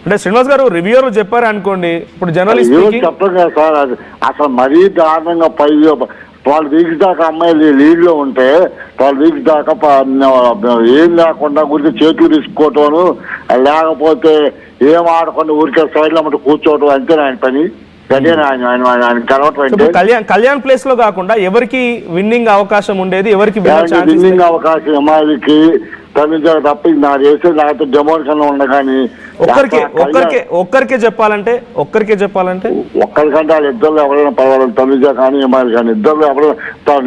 అంటే శ్రీనివాస్ గారు రివ్యూర్ చెప్పారు అనుకోండి, ఇప్పుడు జర్నలిస్ట్ చెప్పరు కదా సార్. అది అసలు మరీ దారుణంగా 12 వీక్స్ దాకా అమ్మాయిలు లీడ్లో ఉంటే 12 వీక్స్ దాకా ఏం లేకుండా ఊరికి చేతులు తీసుకోవటం, లేకపోతే ఏం ఆడకుండా ఊరికే సైడ్లో మటు కూర్చోవటం అంతే ఆయన పని. కళ్యాణ్ ప్లేస్ లో కాకుండా ఎవరికి విన్నింగ్ అవకాశం ఉండేది, ఎవరికి విన్నింగ్ అవకాశం అమ్మాయిలకి తనుజ తప్ప నాకు చేస్తే లేకపోతే డెమోన్ కన్నా ఉండ. కానీ ఒక్కరికే చెప్పాలంటే ఒక్కరికంటే వాళ్ళు ఇద్దరు ఎవరైనా పర్వాలేదు, తనుజ కానీ అమ్మాయిలు కానీ ఇద్దరు ఎవరైనా.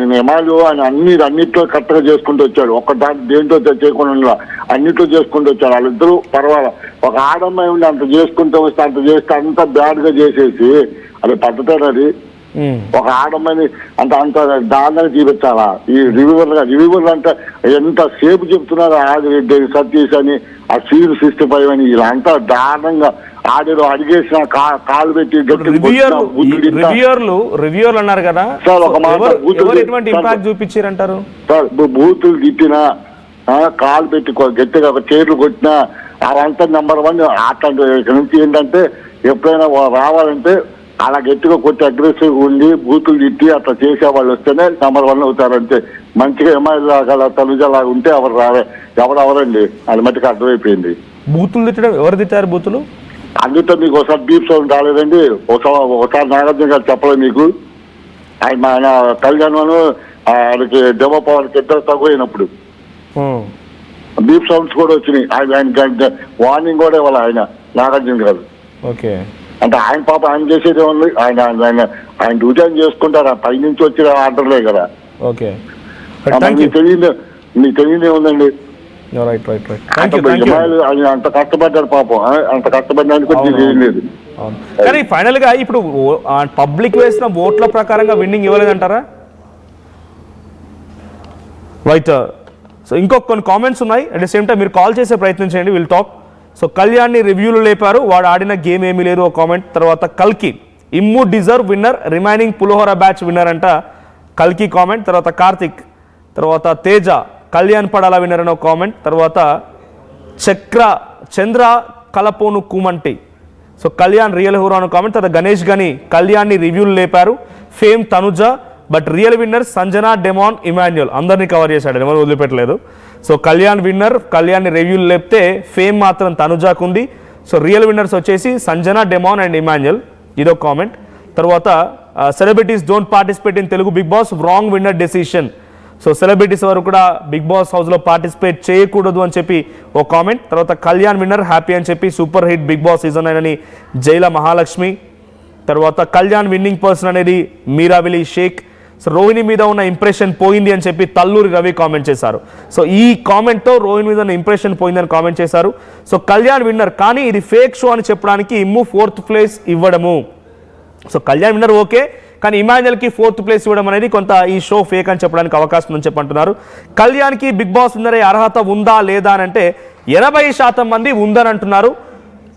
నేను అమ్మాయిలు ఆయన అన్నిట్లో కరెక్ట్గా చేసుకుంటూ వచ్చాడు, ఒక్క దేంతో చేయకుండా అన్నిట్లో చేసుకుంటూ వచ్చాడు. వాళ్ళిద్దరూ పర్వాలేదు. ఒక ఆడమ్మాయి ఉండి అంత చేసుకుంటూ వస్తే అంత చేస్తే అంత బ్యాడ్ గా చేసేసి అది పద్ధతి. అది ఒక ఆడమ్మాయిని అంత దారుణంగా చూపించాలా? ఈ రివ్యూవర్లు అంటే ఎంత సేపు చెప్తున్నారు, ఆదిరెడ్డి సతీష్ అని, ఆ సీన్ 65 అని, ఇలా అంతా దారుణంగా ఆడిలో అడిగేసిన కాలు పెట్టి రివ్యూర్లు అన్నారు కదా సార్. ఒక మాట చూపించారంటారు సార్, బూతులు తిట్టినా, కాలు పెట్టి గట్టిగా ఒక చైర్లు కొట్టినా అవంతా నెంబర్ 1. అట్లాంటి నుంచి ఏంటంటే ఎప్పుడైనా రావాలంటే అలా గట్టిగా కొట్టి అగ్రెసివ్ ఉండి బూతులు తిట్టి అట్లా చేసే వాళ్ళు వస్తేనే నెంబర్ 1 అవుతారంటే. మంచిగా ఎమ్మెల్యే తనుజలాగా ఉంటే ఎవరండి అది మట్టికి అర్థమైపోయింది. బూతులు తిట్టడం ఎవరు తిట్టారు? బూతులు అందుతో మీకు ఒకసారి బీప్ సౌండ్ రాలేదండి. ఒకసారి నాగార్జున గారు చెప్పలేదు మీకు? ఆయన కళ్యాణ్ ఆయనకి డెమో పవర్కి ఇద్దరు తగ్గినప్పుడు బీప్ సౌండ్స్ కూడా వచ్చినాయి. ఆయన వార్నింగ్ కూడా ఇవ్వాలి ఆయన నాగార్జున గారు. ఓకే, అంటే ఆయన పాప ఆయన చేసేది ఉంది, ఆయన డ్యూటీ ఆయన చేసుకుంటారు. పై నుంచి వచ్చిన ఆర్డర్లే కదా. ఓకే, మీకు తెలియదే ఉందండి. ఆయన అంత కష్టపడ్డారు పాపం, అంత కష్టపడ్డానికి లేదు. కానీ ఫైనల్ గా ఇప్పుడు పబ్లిక్ వేసిన ఓట్ల ప్రకారంగా విన్నింగ్ ఇవ్వలేదంటారా? రైట్. సో ఇంకొక కొన్ని కామెంట్స్ ఉన్నాయి. అట్ ద సేమ్ టైం మీరు కాల్ చేసే ప్రయత్నం చేయండి, విల్ టాక్. సో కళ్యాణ్ని రివ్యూలు లేపారు, వాడు ఆడిన గేమ్ ఏమీ లేదు ఒక కామెంట్. తర్వాత కల్కి ఇమ్ము డిజర్వ్ విన్నర్, రిమైనింగ్ పులిహోర బ్యాచ్ విన్నర్ అంట కల్కి కామెంట్. తర్వాత కార్తిక్, తర్వాత తేజ కళ్యాణ్ పడాల విన్నర్ అని ఒక కామెంట్. తర్వాత చంద్ర కలపోను కూమంటి, సో కళ్యాణ్ రియల్ హీరో అని కామెంట్. తర్వాత గణేష్ గని కళ్యాణ్ని రివ్యూలు లేపారు, fame Tanuja, but real winner Sanjana, demon, Emmanuel. అందరినీ కవర్ చేశాడు, ఎవరు వదిలిపెట్టలేదు. సో కళ్యాణ్ విన్నర్, కళ్యాణ్ని రివ్యూలు లేపితే ఫేమ్ మాత్రం తనుజాకు ఉంది. సో రియల్ విన్నర్స్ వచ్చేసి సంజన, డెమాన్ అండ్ ఇమాన్యుయల్. ఇదో కామెంట్. తర్వాత celebrities don't participate in Telugu Bigg Boss, wrong winner decision. So celebrities ఎవరు కూడా బిగ్ బాస్ హౌస్లో పార్టిసిపేట్ చేయకూడదు అని చెప్పి ఓ కామెంట్. తర్వాత కళ్యాణ్ విన్నర్ హ్యాపీ అని చెప్పి super hit Bigg Boss season 9 అని జైల మహాలక్ష్మి. తర్వాత కళ్యాణ్ విన్నింగ్ పర్సన్ అనేది మీరావిలి షేక్. సో రోహిణి మీద ఉన్న ఇంప్రెషన్ పోయింది అని చెప్పి తల్లూరి రవి కామెంట్ చేశారు. సో ఈ కామెంట్తో రోహిణి మీద ఉన్న ఇంప్రెషన్ పోయిందని కామెంట్ చేశారు. సో కళ్యాణ్ విన్నర్, కానీ ఇది ఫేక్ షో అని చెప్పడానికి ఇమ్ము 4th ప్లేస్ ఇవ్వడము. సో కళ్యాణ్ విన్నర్ ఓకే, కానీ ఇమాన్యుయల్కి 4th ప్లేస్ ఇవ్వడం అనేది కొంత ఈ షో ఫేక్ అని చెప్పడానికి అవకాశం ఉందని చెప్పంటున్నారు. కళ్యాణ్కి బిగ్ బాస్ విన్నర్ అయ్యే అర్హత ఉందా లేదా అని అంటే 80% మంది ఉందని అంటున్నారు,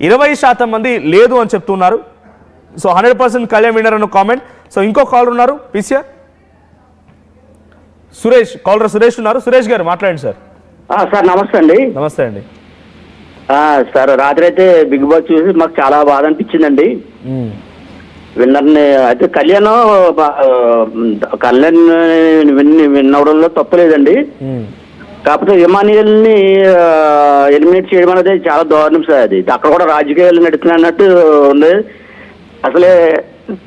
20% మంది లేదు అని చెప్తున్నారు. సో 100% కళ్యాణ్ విన్నర్ అన్న కామెంట్. సో ఇంకో కాలర్ ఉన్నారు, పిసిఆర్ సురేష్, కాలర్ సురేష్ ఉన్నారు. సురేష్ గారు మాట్లాడండి సార్. సార్ నమస్తే అండి. నమస్తే అండి సార్. రాత్రి అయితే బిగ్ బాస్ చూసి మాకు చాలా బాధ అనిపించిందండి. విన్నర్ని అయితే కళ్యాణ్ విన్ అవడంలో తప్పలేదండి. కాకపోతే ఇమానియల్ని ఎలిమినేట్ చేయడం అనేది చాలా దారుణం సార్. అది అక్కడ కూడా రాజకీయాలు నడుస్తున్నట్టు ఉంది. అసలే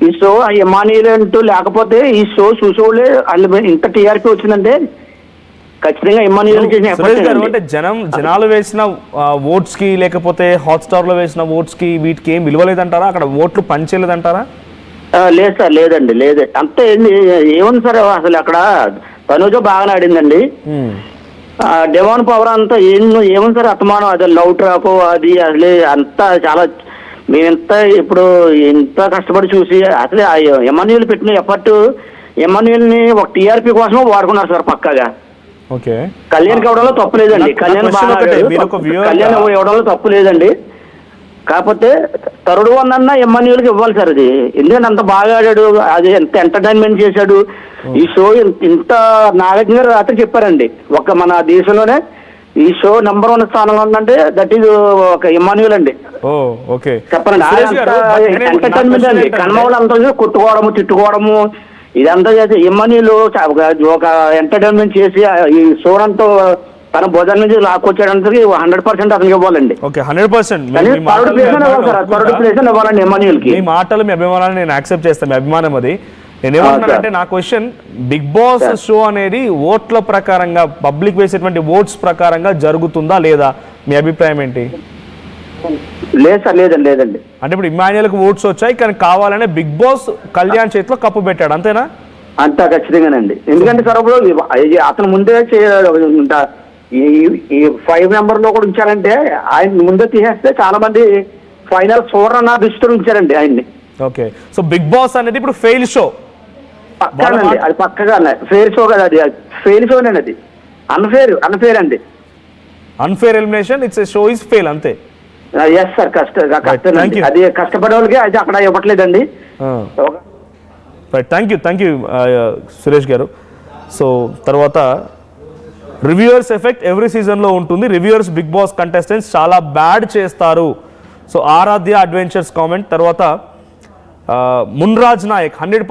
ఈ షో ఇమానియల్ అంటూ లేకపోతే ఈ షో చూసేవాళ్ళే ఇంత టీఆర్పీ వచ్చిందంటే ఖచ్చితంగా ఇమానియల్ అంటే జనాలు వేసిన ఓట్స్ కి లేకపోతే హాట్స్టార్ లో వేసిన ఓట్స్ కి వీటికి ఏం విలువలేదంటారా? అక్కడ ఓట్లు పనిచేయలేదంటారా? లేదు సార్, లేదండి, లేదు. అంతే ఏముంది సార్, అసలు అక్కడ తనుజ బాగానే ఆడిందండి. డెవాన్ పవర్ అంతా ఏముంది సార్, అత్తమానం అది లవ్ ట్రాప్ అది అసలే అంతా చాలా మేమింత ఇప్పుడు ఇంత కష్టపడి చూసి అసలే ఎమాన్యుయల్ పెట్టిన ఎఫర్ట్ ఎమాన్యుయల్ని ఒక టీఆర్పీ కోసం వాడుకున్నారు సార్ పక్కాగా. కళ్యాణ్ ఇవ్వడంలో తప్పు లేదండి, కళ్యాణ్ ఇవ్వడంలో తప్పు లేదండి. కాకపోతే థర్డ్ వన్ అన్నా ఎమాన్యుయల్కి ఇవ్వాలి సార్. అది ఎందుకంటే అంత బాగా ఆడాడు, అది ఎంత ఎంటర్టైన్మెంట్ చేశాడు. ఈ షో ఇంత నాగార్జున గారు రాత్రి చెప్పారండి, ఒక మన దేశంలోనే ఈ షో నెంబర్ 1 స్థానంలో ఉందంటే దట్ ఈజ్ ఒక ఇమాన్యుల్ అండి. ఓ ఓకే చెప్పండి సురేష్ గారు, but నేను- నా ఎంటర్టైన్మెంట్ question అండి. ఏంటంటే- కన్నవాళ్ళు అంతా కొట్టుకోవడము తిట్టుకోవడము ఇదంతా చేసి ఇమాన్యుల్ ఒక ఎంటర్టైన్మెంట్ చేసి ఈ షో అంతా తన భుజం నుంచి లాక్కొచ్చేయడానికి 100% అతనికి ఇవ్వాలండి. ఓకే 100%. కానీ థర్డ్ ప్లేస్ ఇవ్వాలి సార్, థర్డ్ ప్లేస్ ఇవ్వాలండి ఇమాన్యుల్ కి. మీ మాటలు మీ అభిమానాన్ని నేను యాక్సెప్ట్ చేస్తాను, మీ అభిమానం అది. నేను ఏమంటున్నానంటే నా క్వశ్చన్, బిగ్ బాస్ షో అనేది ఓట్ల ప్రకారంగా పబ్లిక్ వేసేటువంటి ఓట్స్ ప్రకారంగా జరుగుతుందా లేదా, మీ అభిప్రాయం ఏంటి? లేదు సార్, లేదండి. అంటే ఇప్పుడు ఇమాన్యుయల్కి ఓట్స్ వచ్చాయి కానీ కావాలనే బిగ్ బాస్ కళ్యాణ్ చేతిలో కప్పు పెట్టాడు, అంతేనా? అంతా ఖచ్చితంగానండి. ఎందుకంటే సార్ ఇప్పుడు అతను ముందే ఈ 5 మెంబర్ లో కూడా ఉంచారంటే ఆయన ముందే తీసేస్తే చాలా మంది ఫైనల్ చూడరన్న దృష్టిలో ఉంచారండి ఆయన్ని. ఓకే, సో బిగ్ బాస్ అనేది ఇప్పుడు ఫెయిల్ షో. పక్కానండి, అది పక్కగా ఫెయిర్ షో కదా, అది ఫెయిల్ షో అండి, అది అన్ఫేర్ అండి. Unfair elimination, it's show is fail, అంతే. ఎస్ సార్, కష్టం Thank you. అది కష్టపడే వాళ్ళకి అది అక్కడ ఇవ్వట్లేదండి. రైట్, థ్యాంక్ యూ సురేష్ గారు. సో తర్వాత రివ్యూయర్స్ ఎఫెక్ట్ ఎవ్రీ సీజన్లో ఉంటుంది. రివ్యూయర్స్ బిగ్ బాస్ కంటెస్టెంట్స్ చాలా బ్యాడ్ చేస్తారు. సో ఆరాధ్య అడ్వెంచర్స్ కామెంట్. తర్వాత మున్రాజ్ నాయక్ 100%